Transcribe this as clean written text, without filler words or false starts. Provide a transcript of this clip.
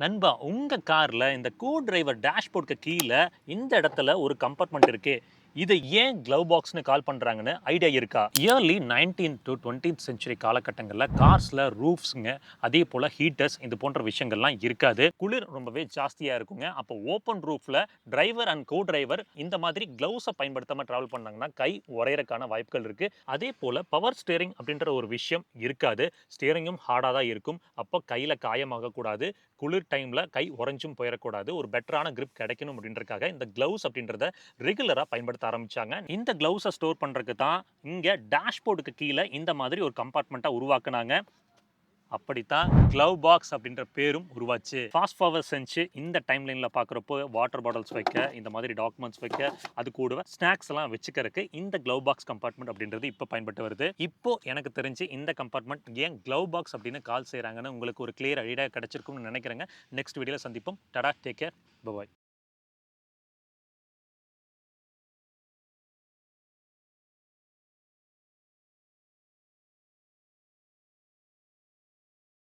நண்பா, உங்க கார்ல இந்த டிரைவர் டேஷ்போர்டுக்கு கீழ இந்த இடத்துல ஒரு கம்பார்ட்மெண்ட் இருக்கே. இத ஏன் க்ளவ் பாக்ஸ்ன்னு கால் பண்றாங்கன்னு ஐடியா இருக்கா? Yearly 19th to 20th century காலகட்டங்கள்ல கார்ஸ்ல ரூஃப்ஸ்ங்க, அதே போல ஹீட்டர்ஸ் இது போன்ற விஷயங்கள்லாம் இருக்காது. குளிர் ரொம்பவே ஜாஸ்தியா இருக்குங்க. அப்போ ஓப்பன் ரூஃப்ல டிரைவர் அண்ட் டிரைவர் இந்த மாதிரி க்ளவுஸ பயன்படுத்தாம டிராவல் பண்ணாங்கன்னா கை உடையறக்கான வாய்ப்புகள் இருக்கு. அதே போல பவர் ஸ்டீரிங் அப்படின்ற ஒரு விஷயம் இருக்காது. ஸ்டீரிங்கும் ஹார்டா தான் இருக்கும். அப்போ கையில காயமாக கூடாது. குளிர் டைம்ல கை உறைஞ்சும் போயிடக்கூடாது. ஒரு பெட்டரான கிரிப் கிடைக்கணும் அப்படின்றதுக்காக இந்த கிளவுஸ் அப்படின்றத ரெகுலரா பயன்படுத்த ஆரம்பிச்சாங்க. இந்த கிளவுஸை ஸ்டோர் பண்றதுக்கு தான் இங்க டேஷ்போர்டுக்கு கீழே இந்த மாதிரி ஒரு கம்பார்ட்மெண்ட்டா உருவாக்குனாங்க. அப்படித்தான் க்ளவ் பாக்ஸ் அப்படின்ற பேரும் உருவாச்சு. ஃபாஸ்ட் ஃபார்வர்ட் செஞ்சு இந்த டைம் லைன்ல பார்க்குறப்போ வாட்டர் பாட்டில்ஸ் வைக்க, இந்த மாதிரி டாக்குமெண்ட்ஸ் வைக்க, அது கூடவே ஸ்நாக்ஸ் எல்லாம் வச்சுக்கிறதுக்கு இந்த க்ளவ் பாக்ஸ் கம்பார்ட்மெண்ட் அப்படின்றது இப்போ பயன்பட்டு வருது. இப்போ எனக்கு தெரிஞ்சு இந்த கம்பார்ட்மெண்ட் ஏன் க்ளவ் பாக்ஸ் அப்படின்னு கால் செய்றாங்கன்னு உங்களுக்கு ஒரு கிளியர் ஐடியா கிடைச்சிருக்கும்னு நினைக்கிறேங்க. நெக்ஸ்ட் வீடியோல சந்திப்போம். டடா, டேக் கேர், பை.